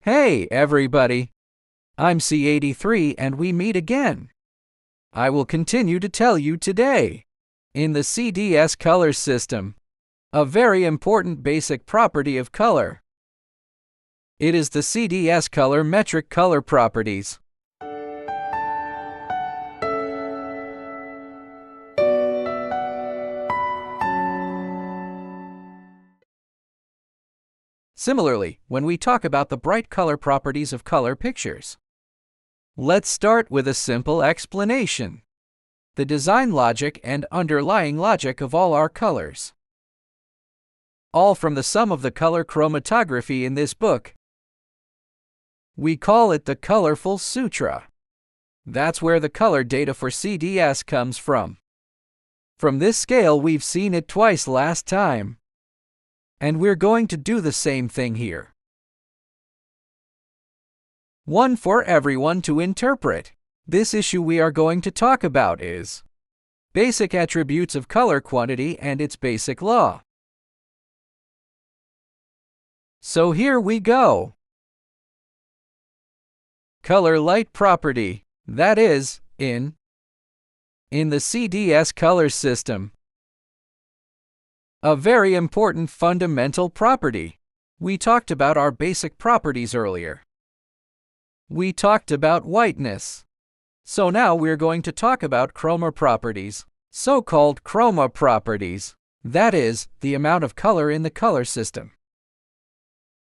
Hey, everybody! I'm C83 and we meet again. I will continue to tell you today. In the CDS color system, a very important basic property of color. It is the CDS color metric color properties. Similarly, when we talk about the bright color properties of color pictures, let's start with a simple explanation. The design logic and underlying logic of all our colors. All from the sum of the color chromatography in this book. We call it the colorful sutra. That's where the color data for CDS comes from. From this scale we've seen it twice last time. And we're going to do the same thing here. One for everyone to interpret. This issue we are going to talk about is basic attributes of color quantity and its basic law. So here we go. Color light property, that is, in the CDS color system. A very important fundamental property. We talked about our basic properties earlier. We talked about whiteness. So now we're going to talk about chroma properties, so-called chroma properties. That is, the amount of color in the color system.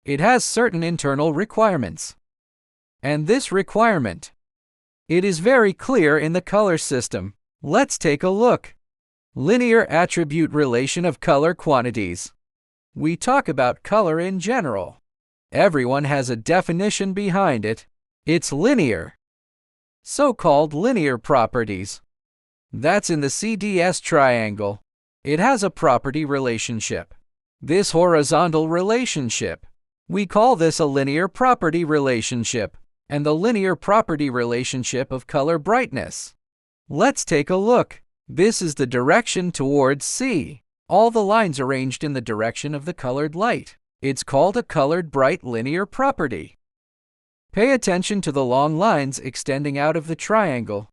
It has certain internal requirements. And this requirement, it is very clear in the color system. Let's take a look. Linear attribute relation of color quantities. We talk about color in general. Everyone has a definition behind it. It's linear. So-called linear properties. That's in the CDS triangle. It has a property relationship. This horizontal relationship, we call this a linear property relationship, and the linear property relationship of color brightness. Let's take a look. This is the direction towards C. All the lines arranged in the direction of the colored light. It's called a colored bright linear property. Pay attention to the long lines extending out of the triangle.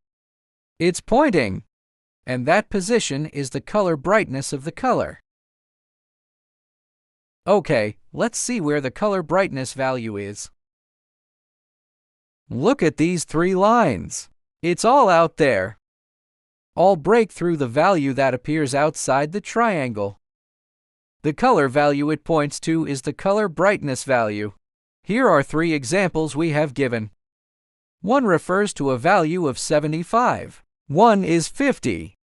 It's pointing, and that position is the color brightness of the color. Okay, let's see where the color brightness value is. Look at these three lines. It's all out there. All break through the value that appears outside the triangle. The color value it points to is the color brightness value. Here are three examples we have given. One refers to a value of 75. One is 50.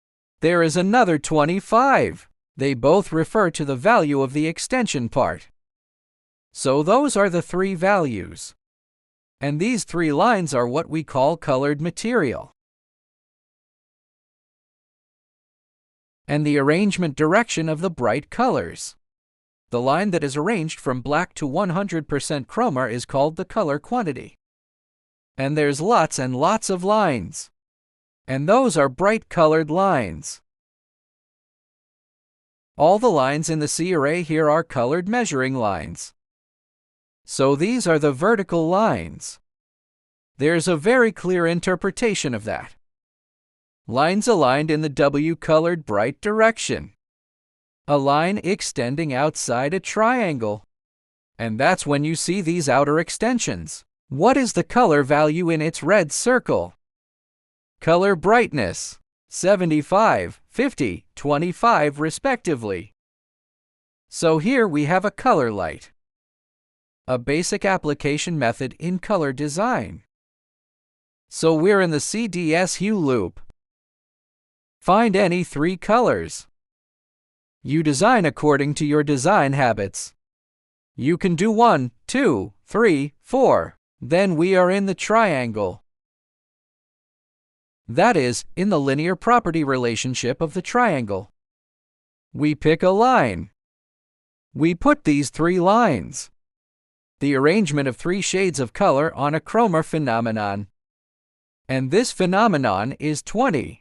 There is another 25. They both refer to the value of the extension part. So those are the three values. And these three lines are what we call colored material. And the arrangement direction of the bright colors. The line that is arranged from black to 100% chroma is called the color quantity. And there's lots and lots of lines. And those are bright colored lines. All the lines in the C array here are colored measuring lines. So these are the vertical lines. There's a very clear interpretation of that. Lines aligned in the W-colored bright direction. A line extending outside a triangle. And that's when you see these outer extensions. What is the color value in its red circle? Color brightness, 75, 50, 25 respectively. So here we have a color light. A basic application method in color design. So we're in the CDS hue loop. Find any three colors. You design according to your design habits. You can do 1, 2, 3, 4. Then we are in the triangle. That is, in the linear property relationship of the triangle. We pick a line. We put these three lines. The arrangement of three shades of color on a chroma phenomenon. And this phenomenon is 20.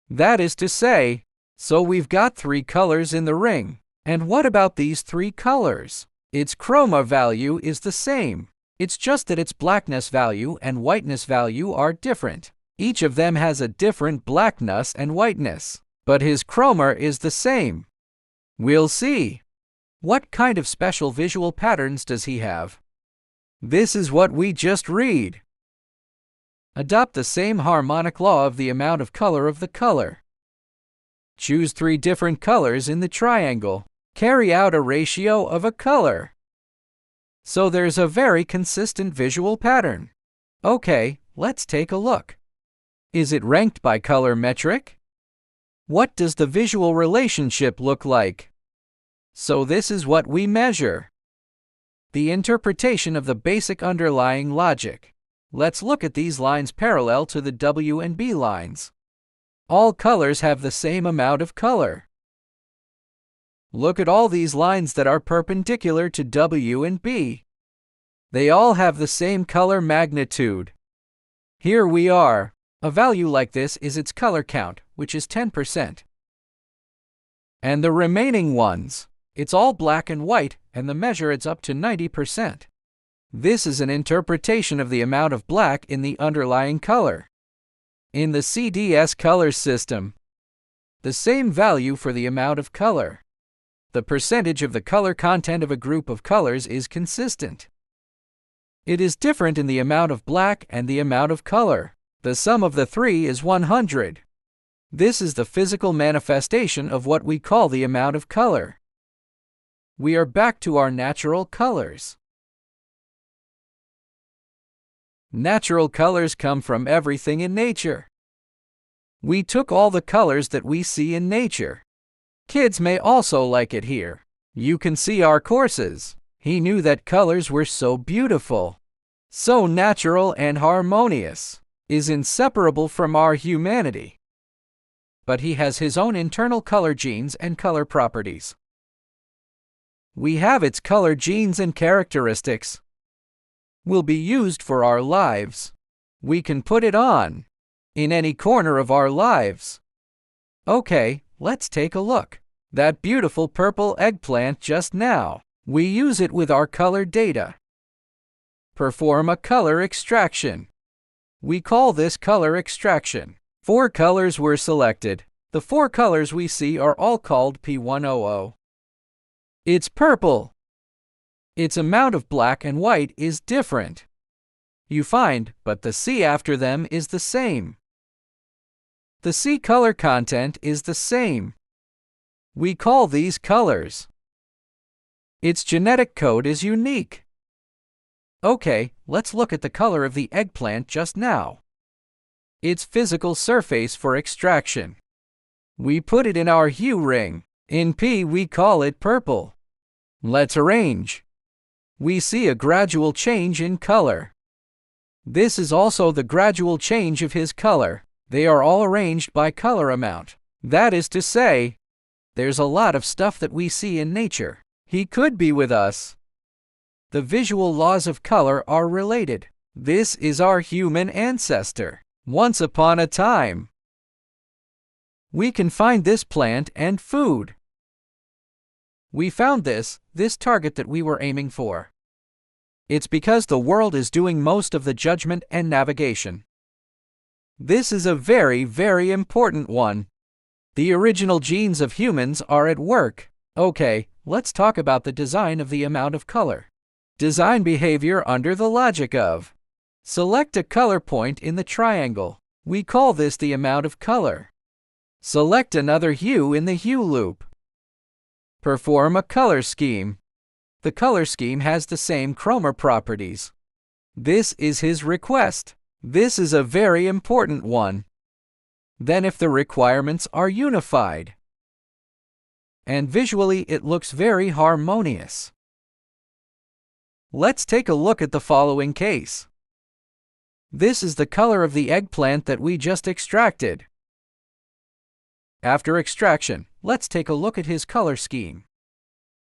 That is to say, so we've got three colors in the ring. And what about these three colors? Its chroma value is the same. It's just that its blackness value and whiteness value are different. Each of them has a different blackness and whiteness, but his chroma is the same. We'll see. What kind of special visual patterns does he have? This is what we just read. Adopt the same harmonic law of the amount of color of the color. Choose 3 different colors in the triangle. Carry out a ratio of a color. So there's a very consistent visual pattern. Okay, let's take a look. Is it ranked by color metric? What does the visual relationship look like? So this is what we measure. The interpretation of the basic underlying logic. Let's look at these lines parallel to the W and B lines. All colors have the same amount of color. Look at all these lines that are perpendicular to W and B. They all have the same color magnitude. Here we are. A value like this is its color count, which is 10%. And the remaining ones, it's all black and white, and the measure it's up to 90%. This is an interpretation of the amount of black in the underlying color. In the CDS color system, the same value for the amount of color. The percentage of the color content of a group of colors is consistent. It is different in the amount of black and the amount of color. The sum of the 3 is 100. This is the physical manifestation of what we call the amount of color. We are back to our natural colors. Natural colors come from everything in nature. We took all the colors that we see in nature. Kids may also like it here. You can see our courses. He knew that colors were so beautiful, so natural and harmonious, is inseparable from our humanity. But he has his own internal color genes and color properties. We have its color genes and characteristics. Will be used for our lives. We can put it on in any corner of our lives. Okay, let's take a look. That beautiful purple eggplant just now. We use it with our color data. Perform a color extraction. We call this color extraction. 4 colors were selected. The 4 colors we see are all called P100. It's purple. Its amount of black and white is different. You find, but the C after them is the same. The C color content is the same. We call these colors. Its genetic code is unique. Okay, let's look at the color of the eggplant just now. Its physical surface for extraction. We put it in our hue ring. In P we call it purple. Let's arrange. We see a gradual change in color. This is also the gradual change of his color. They are all arranged by color amount. That is to say, there's a lot of stuff that we see in nature. He could be with us. The visual laws of color are related. This is our human ancestor. Once upon a time, we can find this plant and food. We found this target that we were aiming for. It's because the world is doing most of the judgment and navigation. This is a very, very important one. The original genes of humans are at work. Okay, let's talk about the design of the amount of color. Design behavior under the logic of. Select a color point in the triangle. We call this the amount of color. Select another hue in the hue loop. Perform a color scheme. The color scheme has the same chroma properties. This is his request. This is a very important one. Then if the requirements are unified, and visually it looks very harmonious. Let's take a look at the following case. This is the color of the eggplant that we just extracted. After extraction, let's take a look at his color scheme.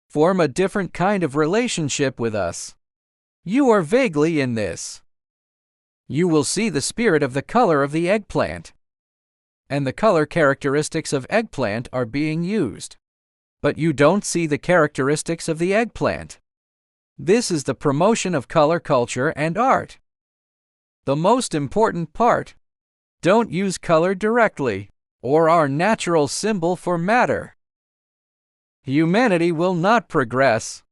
Form a different kind of relationship with us. You are vaguely in this. You will see the spirit of the color of the eggplant. And the color characteristics of eggplant are being used. But you don't see the characteristics of the eggplant. This is the promotion of color culture and art. The most important part: don't use color directly, or our natural symbol for matter. Humanity will not progress.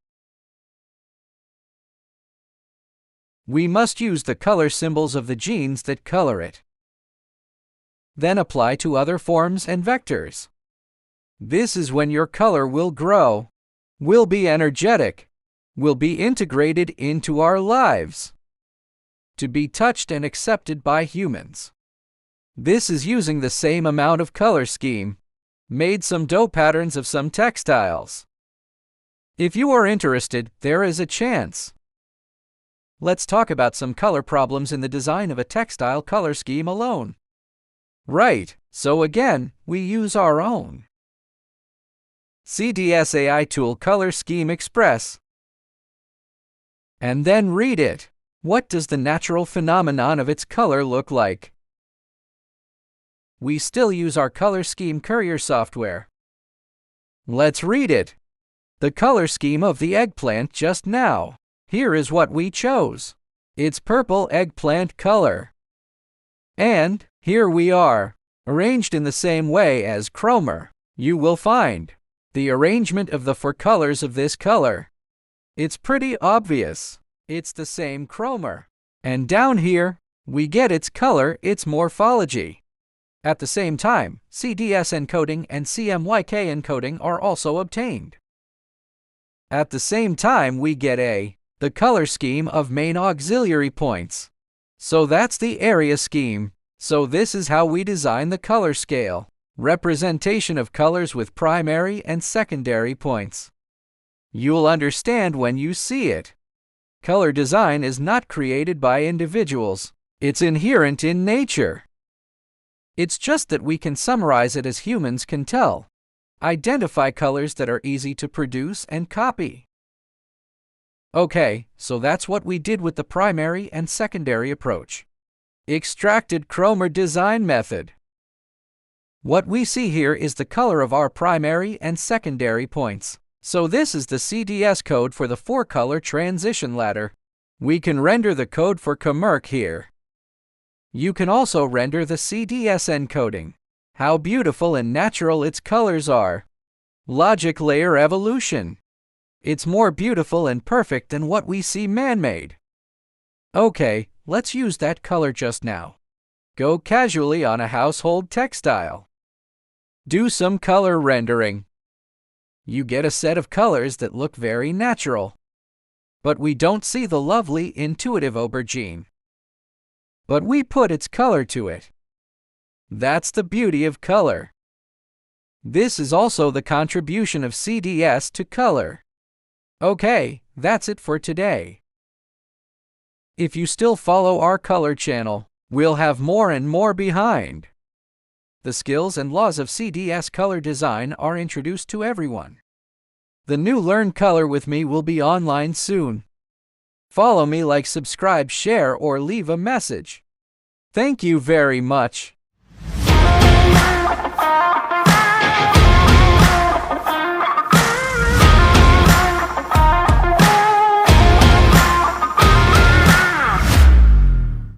We must use the color symbols of the genes that color it, then apply to other forms and vectors. This is when your color will grow, will be energetic, will be integrated into our lives, to be touched and accepted by humans. This is using the same amount of color scheme, made some dough patterns of some textiles. If you are interested, there is a chance. Let's talk about some color problems in the design of a textile color scheme alone. Right, so again, we use our own CDS AI tool Color Scheme Express. And then read it. What does the natural phenomenon of its color look like? We still use our color scheme courier software. Let's read it. The color scheme of the eggplant just now. Here is what we chose. It's purple eggplant color. And here we are, arranged in the same way as Chromer. You will find the arrangement of the four colors of this color. It's pretty obvious. It's the same Chromer. And down here, we get its color, its morphology. At the same time, CDS encoding and CMYK encoding are also obtained. At the same time, we get the color scheme of main auxiliary points. So that's the area scheme. So this is how we design the color scale. Representation of colors with primary and secondary points. You'll understand when you see it. Color design is not created by individuals. It's inherent in nature. It's just that we can summarize it as humans can tell. Identify colors that are easy to produce and copy. Okay, so that's what we did with the primary and secondary approach. Extracted Chromer design method. What we see here is the color of our primary and secondary points. So this is the CDS code for the 4-color transition ladder. We can render the code for Chromer here. You can also render the CDS encoding. How beautiful and natural its colors are. Logic layer evolution. It's more beautiful and perfect than what we see man-made. Okay, let's use that color just now. Go casually on a household textile. Do some color rendering. You get a set of colors that look very natural. But we don't see the lovely, intuitive aubergine. But we put its color to it. That's the beauty of color. This is also the contribution of CDS to color. Okay, that's it for today. If you still follow our color channel, we'll have more and more behind. The skills and laws of CDS color design are introduced to everyone. The new Learn Color with me will be online soon. Follow me, like, subscribe, share, or leave a message. Thank you very much.